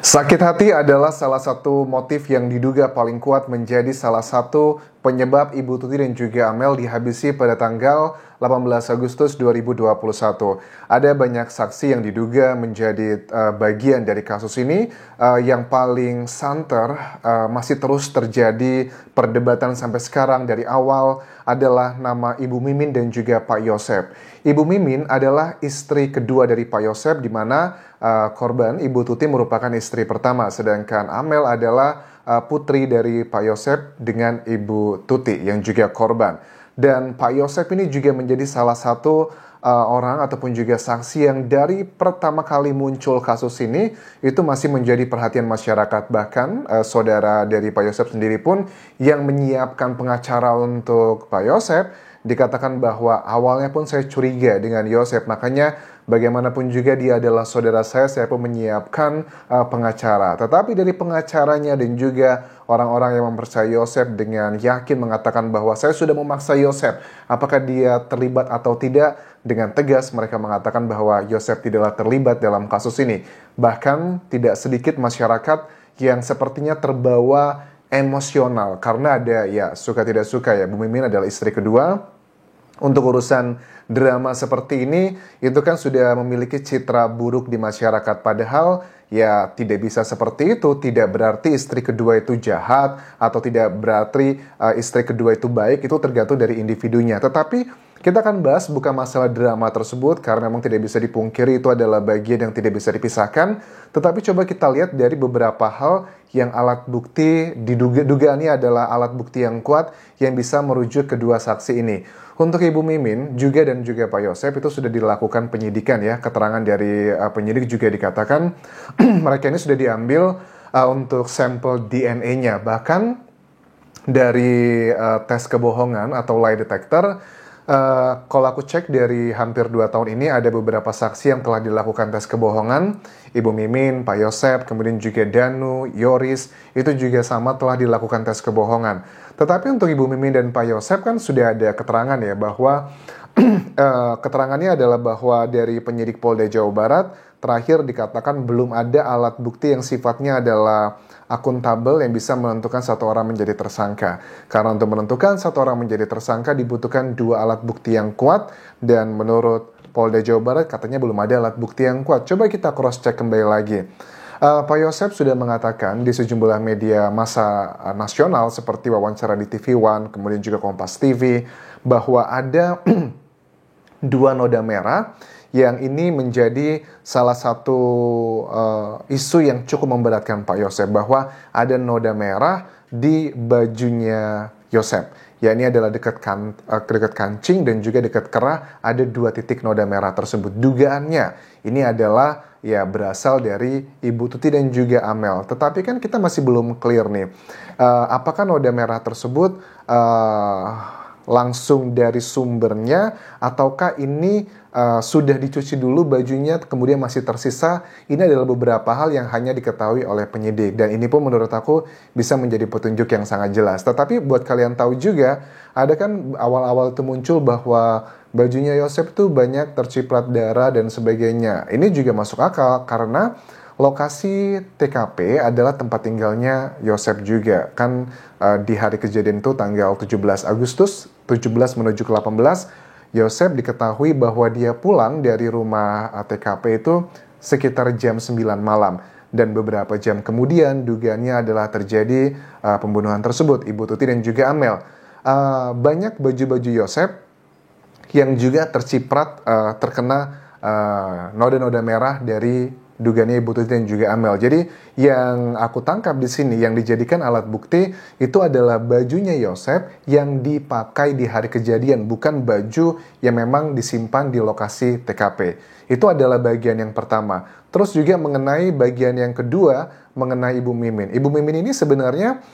Sakit hati adalah salah satu motif yang diduga paling kuat menjadi salah satu penyebab Ibu Tuti dan juga Amel dihabisi pada tanggal 18 Agustus 2021. Ada banyak saksi yang diduga menjadi bagian dari kasus ini. Yang paling santer masih terus terjadi perdebatan sampai sekarang dari awal adalah nama Ibu Mimin dan juga Pak Yosep. Ibu Mimin adalah istri kedua dari Pak Yosep, di mana korban Ibu Tuti merupakan istri pertama, sedangkan Amel adalah putri dari Pak Yosep dengan Ibu Tuti yang juga korban. Dan Pak Yosep ini juga menjadi salah satu orang ataupun juga saksi yang dari pertama kali muncul kasus ini itu masih menjadi perhatian masyarakat. Bahkan saudara dari Pak Yosep sendiri pun yang menyiapkan pengacara untuk Pak Yosep dikatakan bahwa awalnya pun saya curiga dengan Yosep, makanya bagaimanapun juga dia adalah saudara saya pun menyiapkan pengacara. Tetapi dari pengacaranya dan juga orang-orang yang mempercayai Yosep dengan yakin mengatakan bahwa saya sudah memaksa Yosep, apakah dia terlibat atau tidak, dengan tegas mereka mengatakan bahwa Yosep tidaklah terlibat dalam kasus ini. Bahkan tidak sedikit masyarakat yang sepertinya terbawa emosional karena ada ya suka tidak suka ya, Bu Mimin adalah istri kedua. Untuk urusan drama seperti ini itu kan sudah memiliki citra buruk di masyarakat, padahal ya tidak bisa seperti itu. Tidak berarti istri kedua itu jahat atau tidak berarti istri kedua itu baik, itu tergantung dari individunya. Tetapi kita akan bahas bukan masalah drama tersebut karena memang tidak bisa dipungkiri itu adalah bagian yang tidak bisa dipisahkan. Tetapi coba kita lihat dari beberapa hal yang alat bukti dugaannya adalah alat bukti yang kuat yang bisa merujuk kedua saksi ini. Untuk Ibu Mimin dan juga Pak Yosep itu sudah dilakukan penyidikan ya. Keterangan dari penyidik juga dikatakan mereka ini sudah diambil untuk sampel DNA-nya. Bahkan dari tes kebohongan atau lie detector, kalau aku cek dari hampir 2 tahun ini ada beberapa saksi yang telah dilakukan tes kebohongan. Ibu Mimin, Pak Yosep, kemudian juga Danu, Yoris, itu juga sama telah dilakukan tes kebohongan. Tetapi untuk Ibu Mimin dan Pak Yosep kan sudah ada keterangan ya bahwa keterangannya adalah bahwa dari penyidik Polda Jawa Barat terakhir dikatakan belum ada alat bukti yang sifatnya adalah akuntabel yang bisa menentukan satu orang menjadi tersangka. Karena untuk menentukan satu orang menjadi tersangka dibutuhkan 2 alat bukti yang kuat, dan menurut Polda Jawa Barat katanya belum ada alat bukti yang kuat. Coba kita cross check kembali lagi. Pak Yosep sudah mengatakan di sejumlah media massa nasional seperti wawancara di TV One, kemudian juga Kompas TV, bahwa ada 2 noda merah yang ini menjadi salah satu isu yang cukup memberatkan Pak Yosep, bahwa ada noda merah di bajunya Yosep. Ya, ini adalah dekat kancing dan juga dekat kerah ada 2 titik noda merah tersebut. Dugaannya ini adalah ya berasal dari Ibu Tuti dan juga Amel. Tetapi kan kita masih belum clear nih. Apakah noda merah tersebut langsung dari sumbernya, ataukah ini sudah dicuci dulu bajunya kemudian masih tersisa? Ini adalah beberapa hal yang hanya diketahui oleh penyidik, dan ini pun menurut aku bisa menjadi petunjuk yang sangat jelas. Tetapi buat kalian tahu juga, ada kan awal-awal itu muncul bahwa bajunya Yosep tuh banyak terciprat darah dan sebagainya. Ini juga masuk akal karena lokasi TKP adalah tempat tinggalnya Yosep juga. Kan di hari kejadian itu tanggal 17 Agustus, 17 menuju ke 18, Yosep diketahui bahwa dia pulang dari rumah TKP itu sekitar jam 9 malam. Dan beberapa jam kemudian dugaannya adalah terjadi pembunuhan tersebut, Ibu Tuti dan juga Amel. Banyak baju-baju Yosep yang juga terciprat terkena noda-noda merah dari dugaannya Ibu Tuti dan juga Amel. Jadi yang aku tangkap di sini yang dijadikan alat bukti itu adalah bajunya Yosep yang dipakai di hari kejadian, bukan baju yang memang disimpan di lokasi TKP. Itu adalah bagian yang pertama. Terus juga mengenai bagian yang kedua, mengenai Ibu Mimin. Ibu Mimin ini sebenarnya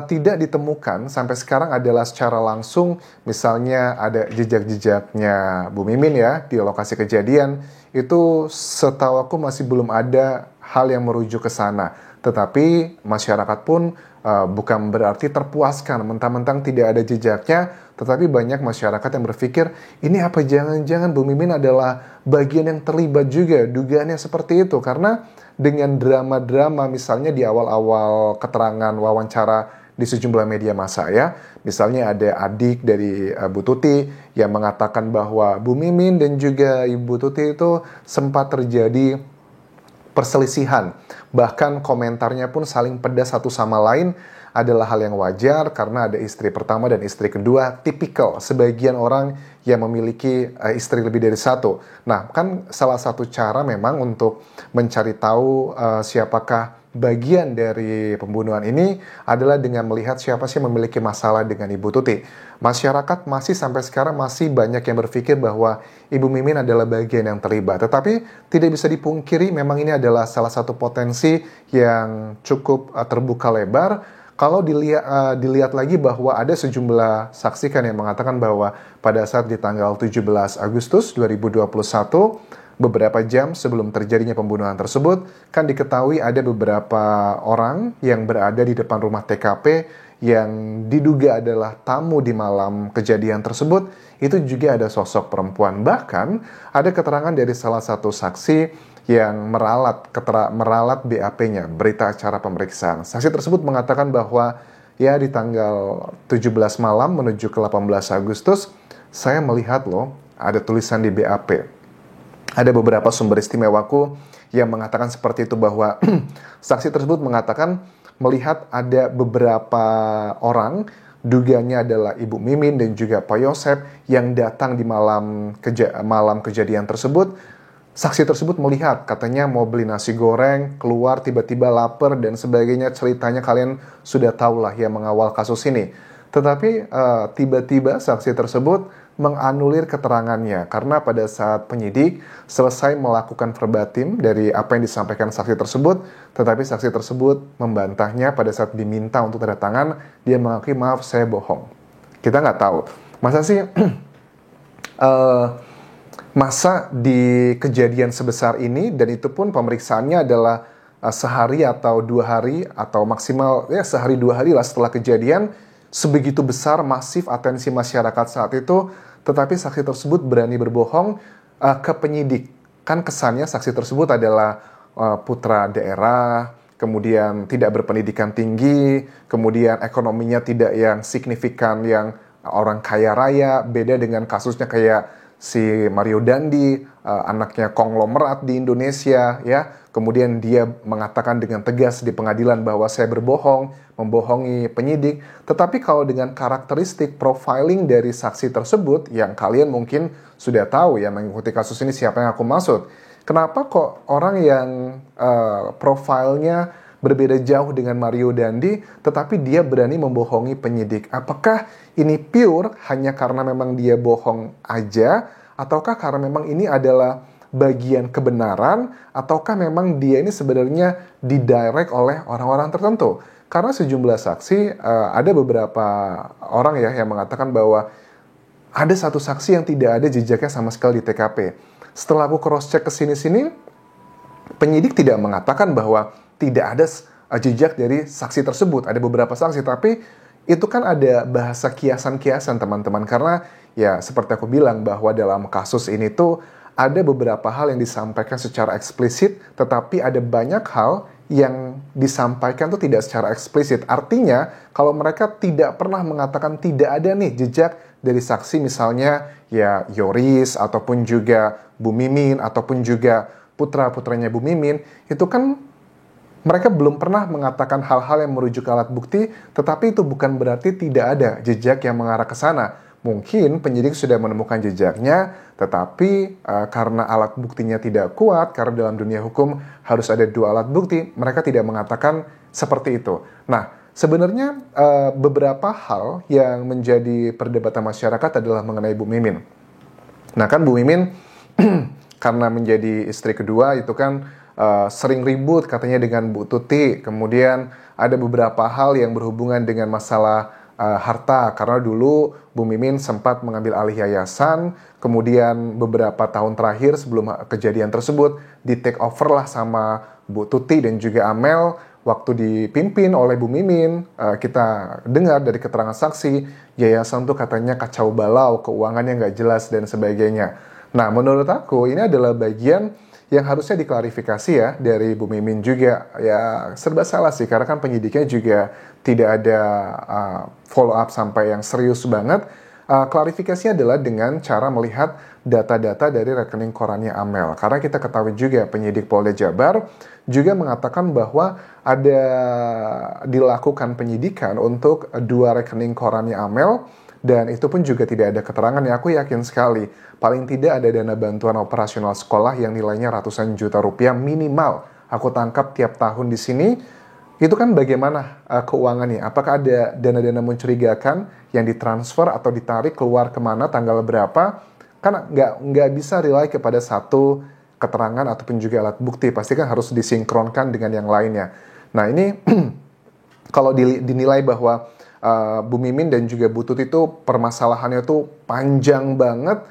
tidak ditemukan sampai sekarang adalah secara langsung, misalnya ada jejak-jejaknya Bu Mimin ya di lokasi kejadian. Itu setahu aku masih belum ada hal yang merujuk ke sana. Tetapi masyarakat pun bukan berarti terpuaskan mentang-mentang tidak ada jejaknya, tetapi banyak masyarakat yang berpikir, ini apa jangan-jangan Bu Mimin adalah bagian yang terlibat juga, dugaannya seperti itu. Karena dengan drama-drama misalnya di awal-awal keterangan wawancara di sejumlah media massa ya, misalnya ada adik dari Bu Tuti yang mengatakan bahwa Bu Mimin dan juga Ibu Tuti itu sempat terjadi perselisihan. Bahkan komentarnya pun saling pedas satu sama lain adalah hal yang wajar karena ada istri pertama dan istri kedua, tipikal sebagian orang yang memiliki istri lebih dari satu. Nah, kan salah satu cara memang untuk mencari tahu siapakah bagian dari pembunuhan ini adalah dengan melihat siapa sih yang memiliki masalah dengan Ibu Tuti. Masyarakat masih sampai sekarang masih banyak yang berpikir bahwa Ibu Mimin adalah bagian yang terlibat. Tetapi tidak bisa dipungkiri memang ini adalah salah satu potensi yang cukup terbuka lebar. Kalau dilihat lagi bahwa ada sejumlah saksi kan yang mengatakan bahwa pada saat di tanggal 17 Agustus 2021, beberapa jam sebelum terjadinya pembunuhan tersebut, kan diketahui ada beberapa orang yang berada di depan rumah TKP yang diduga adalah tamu di malam kejadian tersebut. Itu juga ada sosok perempuan. Bahkan ada keterangan dari salah satu saksi yang meralat BAP-nya, berita acara pemeriksaan. Saksi tersebut mengatakan bahwa ya di tanggal 17 malam menuju ke 18 Agustus, saya melihat loh ada tulisan di BAP. Ada beberapa sumber istimewaku yang mengatakan seperti itu bahwa saksi tersebut mengatakan melihat ada beberapa orang, dugaannya adalah Ibu Mimin dan juga Pak Yosep yang datang di malam kejadian tersebut. Saksi tersebut melihat, katanya mau beli nasi goreng, keluar tiba-tiba lapar dan sebagainya. Ceritanya kalian sudah tahu lah yang mengawal kasus ini. Tetapi tiba-tiba saksi tersebut menganulir keterangannya karena pada saat penyidik selesai melakukan verbatim dari apa yang disampaikan saksi tersebut, tetapi saksi tersebut membantahnya. Pada saat diminta untuk tanda tangan, dia mengakui, maaf saya bohong. Kita nggak tahu. Masa sih masa di kejadian sebesar ini, dan itu pun pemeriksaannya adalah sehari atau 2 hari atau maksimal ya sehari 2 hari lah setelah kejadian, sebegitu besar masif atensi masyarakat saat itu, tetapi saksi tersebut berani berbohong ke penyidik. Kan kesannya saksi tersebut adalah putra daerah, kemudian tidak berpendidikan tinggi, kemudian ekonominya tidak yang signifikan, yang orang kaya raya, beda dengan kasusnya kayak si Mario Dandi, anaknya konglomerat di Indonesia, ya. Kemudian dia mengatakan dengan tegas di pengadilan bahwa saya berbohong, membohongi penyidik. Tetapi kalau dengan karakteristik profiling dari saksi tersebut, yang kalian mungkin sudah tahu ya mengikuti kasus ini siapa yang aku maksud. Kenapa kok orang yang profilnya berbeda jauh dengan Mario Dandi, tetapi dia berani membohongi penyidik? Apakah ini pure hanya karena memang dia bohong aja, ataukah karena memang ini adalah bagian kebenaran, ataukah memang dia ini sebenarnya didirect oleh orang-orang tertentu? Karena sejumlah saksi, ada beberapa orang ya yang mengatakan bahwa ada satu saksi yang tidak ada jejaknya sama sekali di TKP. Setelah aku cross-check ke sini-sini, penyidik tidak mengatakan bahwa tidak ada jejak dari saksi tersebut. Ada beberapa saksi, tapi itu kan ada bahasa kiasan-kiasan teman-teman. Karena ya seperti aku bilang bahwa dalam kasus ini tuh ada beberapa hal yang disampaikan secara eksplisit, tetapi ada banyak hal yang disampaikan tuh tidak secara eksplisit. Artinya kalau mereka tidak pernah mengatakan tidak ada nih jejak dari saksi, misalnya ya Yoris ataupun juga Bu Mimin ataupun juga putra-putranya Bu Mimin, itu kan mereka belum pernah mengatakan hal-hal yang merujuk ke alat bukti, tetapi itu bukan berarti tidak ada jejak yang mengarah ke sana. Mungkin penyidik sudah menemukan jejaknya, tetapi karena alat buktinya tidak kuat, karena dalam dunia hukum harus ada 2 alat bukti, mereka tidak mengatakan seperti itu. Nah, sebenarnya beberapa hal yang menjadi perdebatan masyarakat adalah mengenai Bu Mimin. Nah kan Bu Mimin karena menjadi istri kedua itu kan sering ribut katanya dengan Bu Tuti. Kemudian ada beberapa hal yang berhubungan dengan masalah harta, karena dulu Bu Mimin sempat mengambil alih yayasan, kemudian beberapa tahun terakhir sebelum kejadian tersebut di take over lah sama Bu Tuti dan juga Amel waktu dipimpin oleh Bu Mimin, kita dengar dari keterangan saksi, yayasan tuh katanya kacau balau, keuangannya nggak jelas dan sebagainya. Nah, menurut aku ini adalah bagian yang harusnya diklarifikasi ya dari Bu Mimin juga. Ya serba salah sih, karena kan penyidiknya juga tidak ada follow up sampai yang serius banget. Klarifikasinya adalah dengan cara melihat data-data dari rekening korannya Amel. Karena kita ketahui juga penyidik Polda Jabar juga mengatakan bahwa ada dilakukan penyidikan untuk 2 rekening korannya Amel, dan itu pun juga tidak ada keterangan yang aku yakin sekali. Paling tidak ada dana bantuan operasional sekolah yang nilainya ratusan juta rupiah minimal. Aku tangkap tiap tahun di sini. Itu kan bagaimana keuangannya? Apakah ada dana-dana mencurigakan yang ditransfer atau ditarik keluar kemana, tanggal berapa? Kan nggak bisa rely kepada satu keterangan ataupun juga alat bukti. Pasti kan harus disinkronkan dengan yang lainnya. Nah ini kalau dinilai bahwa Bu Mimin dan juga Bu Tuti itu permasalahannya itu panjang banget,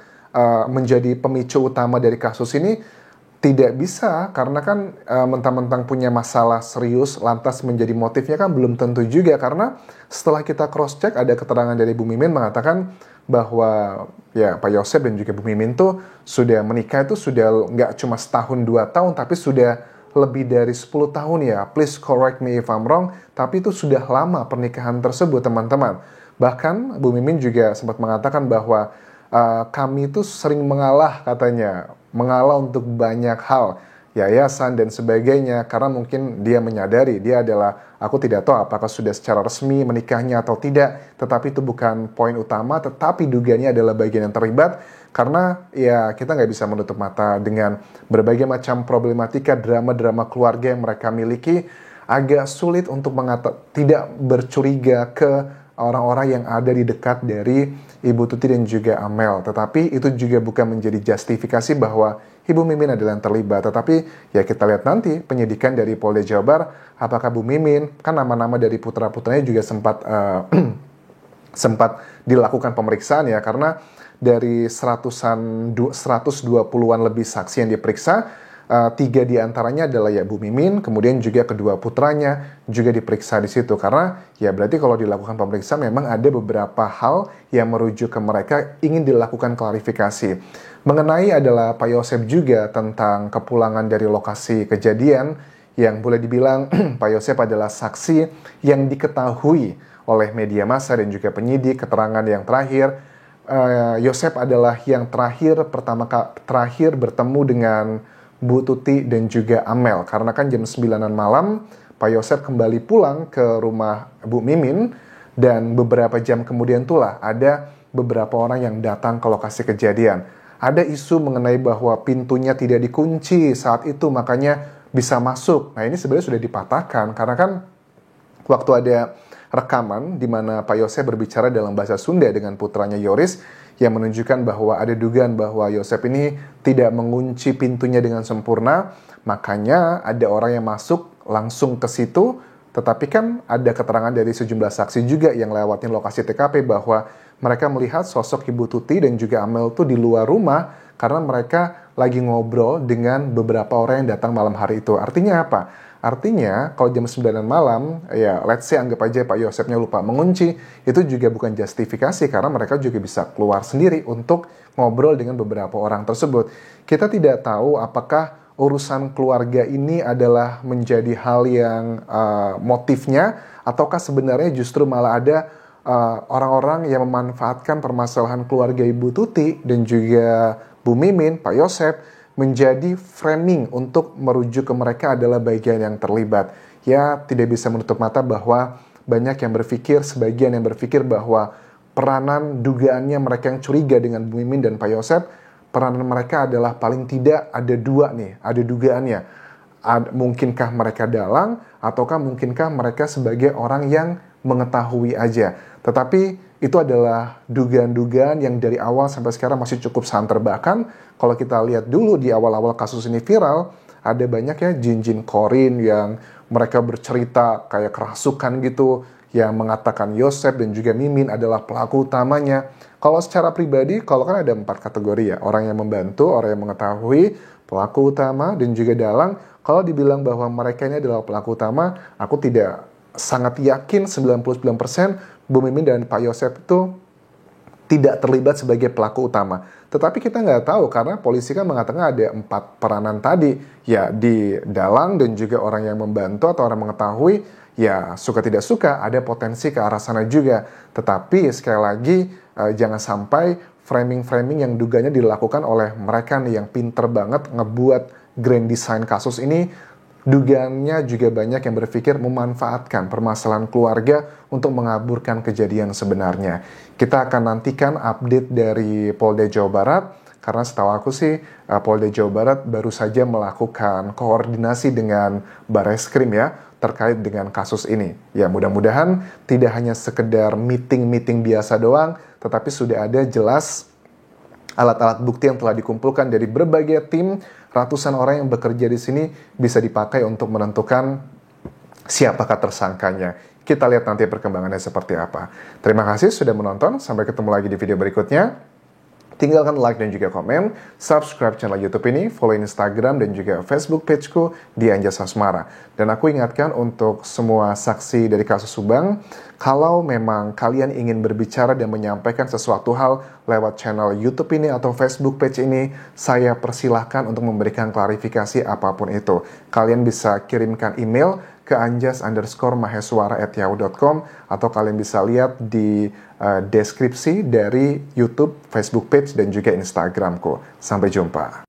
menjadi pemicu utama dari kasus ini. Tidak bisa, karena kan mentang-mentang punya masalah serius, lantas menjadi motifnya kan belum tentu juga. Karena setelah kita cross-check, ada keterangan dari Bu Mimin mengatakan bahwa ya Pak Yosep dan juga Bu Mimin tuh sudah menikah itu sudah nggak cuma setahun 2 tahun, tapi sudah lebih dari 10 tahun ya. Please correct me if I'm wrong, tapi itu sudah lama pernikahan tersebut, teman-teman. Bahkan Bu Mimin juga sempat mengatakan bahwa kami itu sering mengalah, katanya. Mengalah untuk banyak hal, yayasan dan sebagainya, karena mungkin dia menyadari, dia adalah, aku tidak tahu apakah sudah secara resmi menikahnya atau tidak, tetapi itu bukan poin utama, tetapi dugaannya adalah bagian yang terlibat, karena ya kita nggak bisa menutup mata dengan berbagai macam problematika, drama-drama keluarga yang mereka miliki. Agak sulit untuk tidak bercuriga ke orang-orang yang ada di dekat dari Ibu Tuti dan juga Amel. Tetapi itu juga bukan menjadi justifikasi bahwa Ibu Mimin adalah yang terlibat. Tetapi ya kita lihat nanti penyidikan dari Polda Jabar, apakah Bu Mimin, kan nama-nama dari putra-putranya juga sempat dilakukan pemeriksaan ya, karena dari 120-an lebih saksi yang diperiksa, 3 diantaranya adalah ya Bu Mimin, kemudian juga kedua putranya juga diperiksa di situ. Karena ya berarti kalau dilakukan pemeriksaan memang ada beberapa hal yang merujuk ke mereka, ingin dilakukan klarifikasi. Mengenai adalah Pak Yosep juga tentang kepulangan dari lokasi kejadian, yang boleh dibilang Pak Yosep adalah saksi yang diketahui oleh media massa dan juga penyidik. Keterangan yang terakhir, Yosep adalah yang terakhir bertemu dengan Bu Tuti dan juga Amel, karena kan jam 9-an malam Pak Yosep kembali pulang ke rumah Bu Mimin, dan beberapa jam kemudian itulah ada beberapa orang yang datang ke lokasi kejadian. Ada isu mengenai bahwa pintunya tidak dikunci saat itu, makanya bisa masuk. Nah ini sebenarnya sudah dipatahkan, karena kan waktu ada rekaman di mana Pak Yosep berbicara dalam bahasa Sunda dengan putranya Yoris, yang menunjukkan bahwa ada dugaan bahwa Yosep ini tidak mengunci pintunya dengan sempurna, makanya ada orang yang masuk langsung ke situ. Tetapi kan ada keterangan dari sejumlah saksi juga yang lewatin lokasi TKP bahwa mereka melihat sosok Ibu Tuti dan juga Amel tuh di luar rumah, karena mereka lagi ngobrol dengan beberapa orang yang datang malam hari itu. Artinya apa? Artinya kalau jam 9 malam, ya let's say anggap aja Pak Yosepnya lupa mengunci, itu juga bukan justifikasi, karena mereka juga bisa keluar sendiri untuk ngobrol dengan beberapa orang tersebut. Kita tidak tahu apakah urusan keluarga ini adalah menjadi hal yang motifnya, ataukah sebenarnya justru malah ada orang-orang yang memanfaatkan permasalahan keluarga Ibu Tuti dan juga Bu Mimin, Pak Yosep, menjadi framing untuk merujuk ke mereka adalah bagian yang terlibat. Ya, tidak bisa menutup mata bahwa banyak yang berpikir, sebagian yang berpikir bahwa peranan dugaannya mereka yang curiga dengan Bu Mimin dan Pak Yosep, peranan mereka adalah paling tidak ada 2 nih, ada dugaannya. Mungkinkah mereka dalang, ataukah mungkinkah mereka sebagai orang yang mengetahui aja. Tetapi itu adalah dugaan-dugaan yang dari awal sampai sekarang masih cukup santer. Bahkan kalau kita lihat dulu di awal-awal kasus ini viral, ada banyak ya jin-jin korin yang mereka bercerita kayak kerasukan gitu, yang mengatakan Yosep dan juga Mimin adalah pelaku utamanya. Kalau secara pribadi, kalau kan ada 4 kategori ya, orang yang membantu, orang yang mengetahui, pelaku utama, dan juga dalang. Kalau dibilang bahwa mereka ini adalah pelaku utama, aku tidak sangat yakin 99% Bu Mimin dan Pak Yosep itu tidak terlibat sebagai pelaku utama. Tetapi kita nggak tahu karena polisi kan mengatakan ada 4 peranan tadi. Ya di dalang dan juga orang yang membantu atau orang mengetahui, ya suka tidak suka ada potensi ke arah sana juga. Tetapi sekali lagi jangan sampai framing-framing yang duganya dilakukan oleh mereka nih yang pinter banget ngebuat grand design kasus ini. Dugaannya juga banyak yang berpikir memanfaatkan permasalahan keluarga untuk mengaburkan kejadian sebenarnya. Kita akan nantikan update dari Polda Jawa Barat, karena setahu aku sih Polda Jawa Barat baru saja melakukan koordinasi dengan Barreskrim ya, terkait dengan kasus ini. Ya mudah-mudahan tidak hanya sekedar meeting-meeting biasa doang, tetapi sudah ada jelas alat-alat bukti yang telah dikumpulkan dari berbagai tim, ratusan orang yang bekerja di sini bisa dipakai untuk menentukan siapakah tersangkanya. Kita lihat nanti perkembangannya seperti apa. Terima kasih sudah menonton, sampai ketemu lagi di video berikutnya. Tinggalkan like dan juga komen, subscribe channel YouTube ini, follow Instagram dan juga Facebook pageku di Anjas Asmara. Dan aku ingatkan untuk semua saksi dari kasus Subang, kalau memang kalian ingin berbicara dan menyampaikan sesuatu hal lewat channel YouTube ini atau Facebook page ini, saya persilahkan untuk memberikan klarifikasi apapun itu. Kalian bisa kirimkan email ke anjas_maheswara@yahoo.com atau kalian bisa lihat di deskripsi dari YouTube, Facebook page, dan juga Instagramku. Sampai jumpa.